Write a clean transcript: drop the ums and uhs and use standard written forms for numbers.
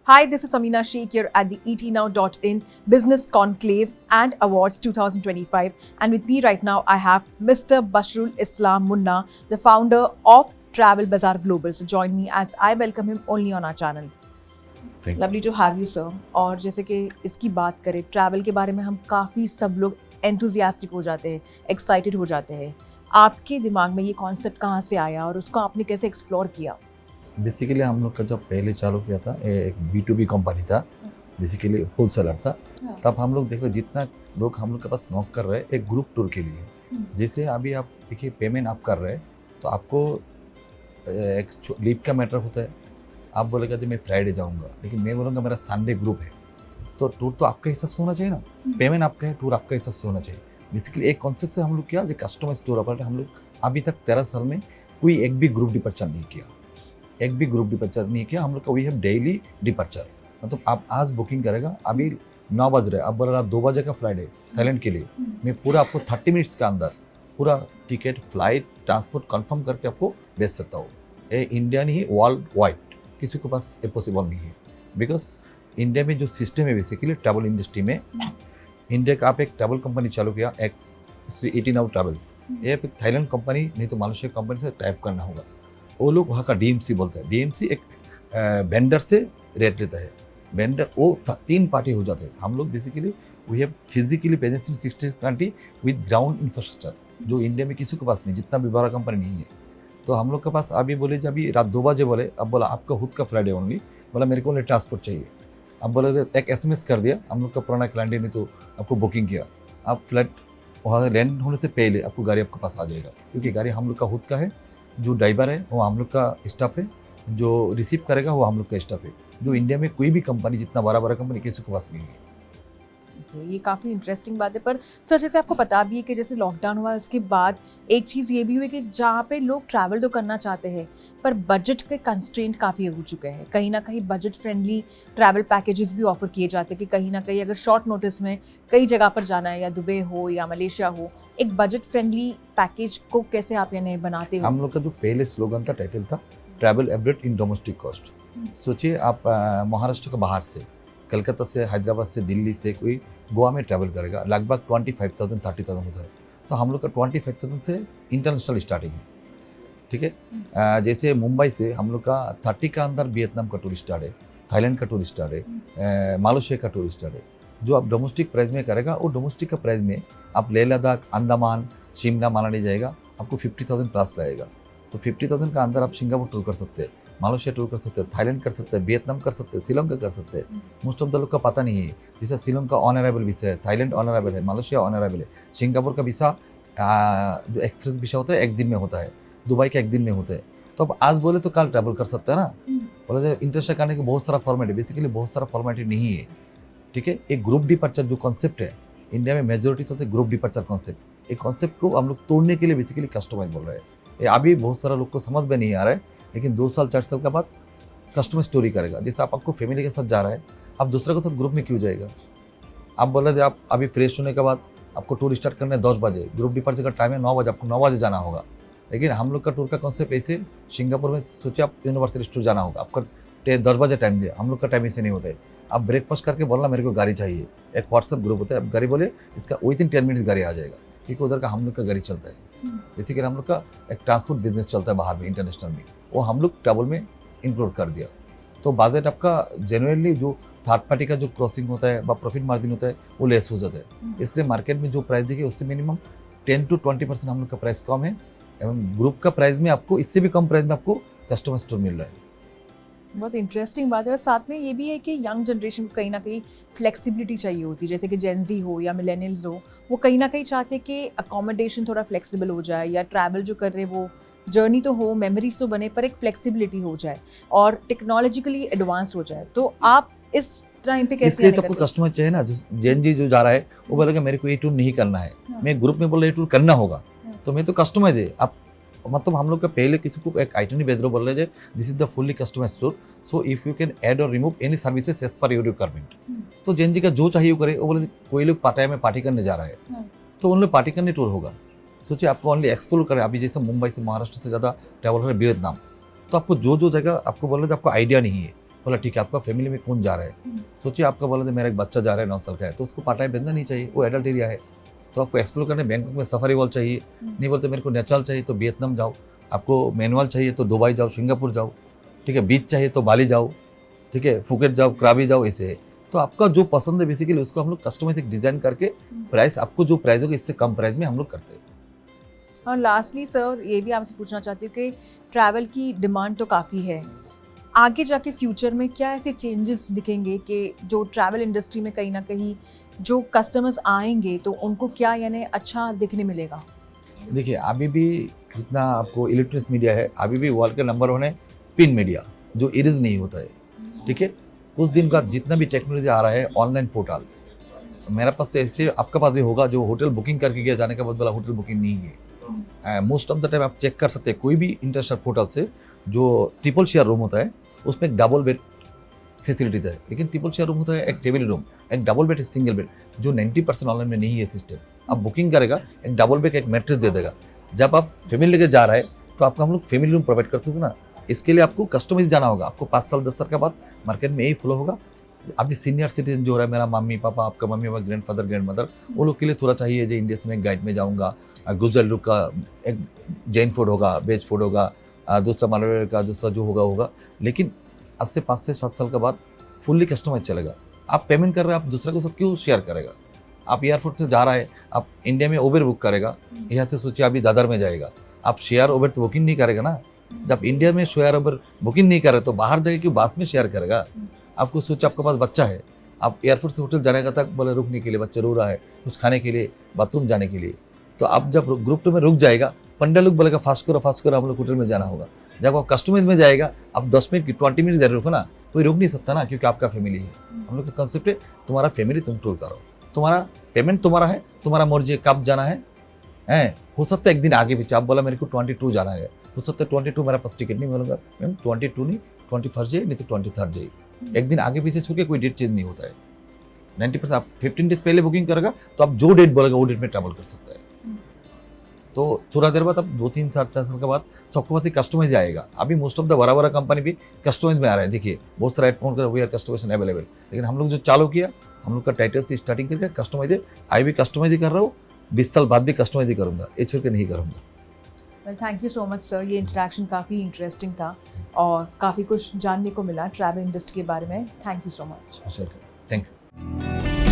Hi, this is Amina Sheikh here at the etnow.in Business Conclave and Awards 2025. And with me right now, I have Mr. Basharul Islam Munna, the founder of Travel Bazaar Global. So join me as I welcome him only on our channel. Thank you. Lovely to have you, sir. और जैसे कि इसकी बात करें, travel के बारे में हम काफ़ी सब लोग एंथुजियास्टिक हो जाते हैं, एक्साइटेड हो जाते हैं. आपके दिमाग में ये कॉन्सेप्ट कहाँ से आया और उसको आपने कैसे एक्सप्लोर किया? बेसिकली हम लोग का जब पहले चालू किया था एक B2B कंपनी था, बेसिकली होलसेलर था. तब हम लोग देख रहे जितना लोग हम लोग के पास नॉक कर रहे हैं एक ग्रुप टूर के लिए. जैसे अभी आप देखिए पेमेंट आप कर रहे हैं तो आपको एक लीव का मैटर होता है. आप बोलेगा कि मैं फ्राइडे जाऊंगा, लेकिन मैं बोलूँगा मेरा संडे ग्रुप है, तो टूर तो आपका हिसाब से होना चाहिए ना. पेमेंट आपका है, टूर आपका हिसाब से होना चाहिए. बेसिकली एक कॉन्सेप्ट से हम लोग किया जो कस्टमाइज टूर ऑपरेटर. हम लोग अभी तक 13 साल में कोई एक भी ग्रुप डिपर्चर नहीं किया, एक भी ग्रुप डिपर्चर नहीं किया. हम लोग का वी हैव डेली डिपर्चर. मतलब आप आज बुकिंग करेगा, अभी 9 बज रहे, आप बोल रहा 2 बजे का फ्लाइट है थाईलैंड के लिए, मैं पूरा आपको 30 मिनट्स के अंदर पूरा टिकट फ्लाइट ट्रांसपोर्ट कंफर्म करके आपको भेज सकता हूँ. ये इंडिया नहीं है, वर्ल्ड वाइड किसी के पास ये पॉसिबल नहीं है. बिकॉज इंडिया में जो सिस्टम है बेसिकली ट्रैवल इंडस्ट्री में, इंडिया का आप एक ट्रैवल कंपनी चालू किया etnow ट्रैवल्स, ये एक थाईलैंड कंपनी नहीं तो मालয়েশিয়া कंपनी से टाइप करना होगा. वो लोग वहाँ का DMC बोलते हैं. DMC एक वेंडर से रेट लेता है. वेंडर वो 3 पार्टी हो जाते हैं. हम लोग basically we have physically presence in 60 country with ground infrastructure, जो इंडिया में किसी के पास नहीं, जितना भी बड़ा कंपनी नहीं है. तो हम लोग के पास अभी बोले जब अभी रात 2 बजे बोले, अब बोला आपका खुद का फ्लाइट है ओनली, बोला मेरे को ओनली ट्रांसपोर्ट चाहिए. अब बोले एक SMS कर दिया हम लोग का पुराना क्लाइंट ने, तो आपको बुकिंग किया, आप फ्लाइट वहाँ लैंड होने से पहले आपको गाड़ी आपके पास आ जाएगा, क्योंकि गाड़ी हम लोग का खुद का है. जो ड्राइवर है वो हम लोग का स्टाफ है, जो रिसीव करेगा वो हम लोग का स्टाफ है. जो इंडिया में कोई भी कंपनी जितना बड़ा कंपनी किसी के पास नहीं है. ये काफ़ी इंटरेस्टिंग बात है. पर सर जैसे आपको पता भी है कि जैसे लॉकडाउन हुआ उसके बाद एक चीज़ ये भी हुई कि जहाँ पे लोग ट्रैवल तो करना चाहते हैं पर बजट के कंस्ट्रेंट काफ़ी हो चुके हैं. कहीं ना कहीं बजट फ्रेंडली ट्रैवल पैकेजेस भी ऑफर किए जाते हैं कि कहीं ना कहीं अगर शॉर्ट नोटिस में कई जगह पर जाना है, या दुबई हो या मलेशिया हो, एक बजट फ्रेंडली पैकेज को कैसे आप यानी बनाते हो? हम लोग का जो पहले स्लोगन था, टाइटल था travel abroad in domestic cost. सोचिए आप महाराष्ट्र के बाहर से, कलकत्ता से, हैदराबाद से, दिल्ली से कोई गोवा में ट्रैवल करेगा, लगभग 25,000 30,000 होता है. तो हम लोग का 25,000 से इंटरनेशनल स्टार्टिंग है. ठीक है. जैसे मुंबई से हम लोग का 30 का अंदर वियतनाम का टूरिस्ट स्टार्ट है, थाईलैंड का टूरिस्ट स्टार्ट है, मालয়েশিয়া का टूरिस्ट स्टार्ट है. जो आप डोमेस्टिक प्राइस में करेगा, वो डोमेस्टिक का प्राइस में आप लेह लद्दाख, अंडमान, शिमला, मनाली जाएगा, आपको 50,000 प्लस लगेगा. तो 50,000 का अंदर आप सिंगापुर टूर कर सकते हैं, मालয়েশিয়া टूर कर सकते हैं, थाईलैंड कर सकते हैं, वियतनाम कर सकते हैं, श्रीलंका कर सकते हैं. मोस्ट ऑफ द लोग का पता नहीं है. जैसे श्रीलंका ऑन अराइवल वीसा है, थाईलैंड ऑन अराइवल है, मालয়েশিয়া ऑन अराइवल है, सिंगापुर का वीसा जो एक्सप्रेस वीसा होता है 1 दिन में होता है, दुबई का 1 दिन में होता है. तो अब आज बोले तो कल ट्रैवल कर सकते हैं ना. बोले इंटरनेशनल करने के बहुत सारा फॉर्मेट है, बेसिकली बहुत सारा फॉर्मेट नहीं है. ठीक है. एक ग्रुप डिपर्चर जो कॉन्सेप्ट है इंडिया में मेजोरिटी होते हैं ग्रुप डिपर्चर कॉन्सेप्ट. एक कॉन्सेप्ट को हम लोग तोड़ने के लिए बेसिकली कस्टमाइज बोल रहे हैं. ये अभी बहुत सारा लोग को समझ में नहीं आ रहा है, लेकिन 2 साल 4 साल के बाद कस्टमाइज स्टोरी करेगा. जैसे आपको फैमिली के साथ जा रहा है, आप दूसरे के साथ ग्रुप में क्यों जाएगा? आप बोल रहे थे आप अभी फ्रेश होने के बाद आपको टूर स्टार्ट करना है 10 बजे, ग्रुप डिपर्चर का टाइम है 9 बजे, आपको 9 बजे जाना होगा. लेकिन हम लोग का टूर का कॉन्सेप्ट ऐसे, सिंगापुर में सोचिए आप यूनिवर्सिटी टूर जाना होगा, आपका 10 बजे टाइम दिया, हम लोग का टाइम ऐसे नहीं होता है. आप ब्रेकफास्ट करके बोलना मेरे को गाड़ी चाहिए, एक व्हाट्सएप ग्रुप होता है, आप गाड़ी बोले इसका विदिन 10 मिनट्स गाड़ी आ जाएगा, क्योंकि उधर का हम लोग का गाड़ी चलता है. बेसिकली हम लोग का एक ट्रांसपोर्ट बिजनेस चलता है बाहर में, इंटरनेशनल में, वो हम लोग ट्रैवल में इंक्लूड कर दिया. तो बजट आपका जेन्युइनली जो थर्ड पार्टी का जो क्रॉसिंग होता है, प्रॉफिट मार्जिन होता है, वो लेस हो जाता है. इसलिए मार्केट में जो प्राइस देखिए उससे मिनिमम 10 to 20% हम लोग का प्राइस कम है, एवं ग्रुप का प्राइस में आपको इससे भी कम प्राइस में आपको कस्टमर स्टोर मिल रहा है. बहुत इंटरेस्टिंग बात है. और साथ में ये भी है कि यंग जनरेशन को कहीं ना कहीं फ्लेक्सिबिलिटी चाहिए होती है. जैसे कि जेनजी हो या मिलेनियल्स हो, वो कहीं ना कहीं चाहते हैं कि अकोमोडेशन थोड़ा फ्लेक्सिबल हो जाए, या ट्रैवल जो कर रहे हैं वो जर्नी तो हो, मेमोरीज तो बने, पर एक फ्लेक्सिबिलिटी हो जाए और टेक्नोलॉजिकली एडवांस हो जाए. तो आप इस टाइम पे कैसे? इसलिए तो आपको कस्टमर चाहिए ना. जेनजी जो जा रहा है वो बोलेगा मेरे को ये टूर नहीं करना है, मैं ग्रुप में बोल रहा ये टूर करना होगा, तो मैं तो कस्टमाइज है. आप मतलब हम लोग का पहले किसी को एक आइटनरी भेज रहे बोल रहे this is the fully customised tour, so if you can add और remove any services as per your requirement. तो जेनजी का जो चाहिए वो करे. वो बोले कोई लोग पार्टी में पार्टी करने जा रहा है, तो उन लोग पार्टी करने टूर होगा. सोचिए आपको ओनली एक्सप्लोर करें. अभी जैसे मुंबई से महाराष्ट्र से ज़्यादा ट्रैवल है वियतनाम, तो आपको जो जगह आपको बोल रहे थे आपको आइडिया नहीं है, बोला ठीक है, आपका फैमिली में कौन जा रहा है? सोचिए आपका बोला था मेरा एक बच्चा जा रहा है 9 साल का है, तो उसको पार्ट टाइम भेजना नहीं चाहिए, वो एडल्ट एरिया है। तो आपको एक्सप्लोर करने बैंकॉक में सफारी वॉल चाहिए, नहीं बोलते मेरे को नेचाल चाहिए तो वियतनाम जाओ, आपको मैनुअल चाहिए तो दुबई जाओ, सिंगापुर जाओ, ठीक है, बीच चाहिए तो बाली जाओ, ठीक है, फुकेट जाओ, क्राबी जाओ, ऐसे है। तो आपका जो पसंद है बेसिकली उसको हम लोग कस्टमाइज डिजाइन करके प्राइस, आपको जो प्राइस होगा इससे कम प्राइस में हम लोग करते हैं। और लास्टली सर ये भी आपसे पूछना चाहती हूँ कि ट्रैवल की डिमांड तो काफ़ी है, आगे जाके फ्यूचर में क्या ऐसे चेंजेस दिखेंगे कि जो ट्रैवल इंडस्ट्री में कहीं ना कहीं जो कस्टमर्स आएंगे तो उनको क्या यानी अच्छा दिखने मिलेगा? देखिए अभी भी जितना आपको इलेक्ट्रॉनिक्स मीडिया है, अभी भी वर्ल्ड का नंबर 1 है पिन मीडिया, जो इरेज नहीं होता है, ठीक है। कुछ दिन का जितना भी टेक्नोलॉजी आ रहा है, ऑनलाइन पोर्टल, मेरा पास तो ऐसे आपका पास भी होगा, जो होटल बुकिंग करके गया जाने का बहुत बड़ा होटल बुकिंग नहीं है। मोस्ट ऑफ द टाइम आप चेक कर सकते हैं कोई भी इंटरनेशनल पोर्टल से, जो ट्रिपल शेयर रूम होता है उसमें एक डबल बेड फैसिलिटी है, लेकिन ट्रिपल शेयर रूम होता है एक फैमिली रूम, एक डबल बेड एक सिंगल बेड, जो 90% ऑनलाइन में नहीं है सिस्टम। आप बुकिंग करेगा, एक डबल बेड एक मैट्रेस दे देगा। जब आप फैमिली लेके जा रहा है तो आपको हम लोग फैमिली रूम प्रोवाइड करते हैं ना, इसके लिए आपको कस्टमाइज जाना होगा। आपको 5 साल 10 साल के बाद मार्केट में यही फ्लो होगा। अभी सीनियर सिटीजन जो हो रहा है, मेरा मम्मी पापा, आपका mummy papa, grand father grand mother, वो लोग के लिए थोड़ा चाहिए जो इंडिया से मैं गाइड में जाऊँगा, गुजर लुक का एक जैन फूड होगा, वेज फूड होगा, दूसरा मालवेयर का दूसरा जो होगा। लेकिन आज से 5 से 7 साल के बाद फुल्ली कस्टमाइज चलेगा। आप पेमेंट कर रहे हैं, आप दूसरे के साथ क्यों शेयर करेगा? आप एयरपोर्ट से जा रहा है, आप इंडिया में उबेर बुक करेगा, यहाँ से सोचिए अभी दादर में जाएगा, आप शेयर उबेर तो बुकिंग नहीं करेगा ना। जब इंडिया में शेयर उबेर बुकिंग नहीं करे तो बाहर जाके क्यों बस में शेयर करेगा? आपको सोचिए आपके पास बच्चा है, आप एयरपोर्ट से होटल जाने का तक बोले रुकने के लिए, बच्चा रो रहा है, कुछ खाने के लिए, बाथरूम जाने के लिए, तो आप जब ग्रुप टू में रुक जाएगा, पंडा लोग बोलेगा फास्ट करो हम लोग होटल में जाना होगा। जब आप कस्टमाइज में जाएगा, आप 10 मिनट की 20 मिनट जरूर रुको ना, कोई रुक नहीं सकता ना, क्योंकि आपका फैमिली है। हम लोग का कंसेप्ट है तुम्हारा फैमिली तुम टूर करो, तुम्हारा पेमेंट तुम्हारा है, तुम्हारा मर्जी है कब जाना है। हो सकता है एक दिन आगे पीछे, आप बोला मेरे को 22 जाना है, हो सकता है 22 मेरा पास टिकट नहीं मिलूंगा, मैम 22 नहीं 21 जाइए, नहीं तो 23 जाइए। एक दिन आगे पीछे छू के कोई डेट चेंज नहीं होता है। 90% आप 15 डेज पहले बुकिंग करेगा तो आप जो डेट बोलेगा वो डेट में ट्रैवल कर सकता है। तो थोड़ा देर बाद, अब 2-3 साल 4 साल के बाद सबके पास कस्टमाइज आएगा। अभी मोस्ट ऑफ द बड़ा कंपनी भी कस्टमाइज में आ रहा है। देखिए बहुत सारा हेडफोन का वी आर कस्टमाइजेशन अवेलेबल, लेकिन हम लोग जो चालू किया, हम लोग का टाइटल से स्टार्टिंग करके कस्टमाइज है। आई भी कस्टमाइज ही कर रहा हूँ, 20 साल बाद भी कस्टमाइज ही करूँगा, ये छोड़ के नहीं करूँगा। Well thank you so much sir, ये इंटरेक्शन काफ़ी इंटरेस्टिंग था और काफ़ी कुछ जानने को मिला ट्रैवल इंडस्ट्री के बारे में। Thank you so much. Thank you.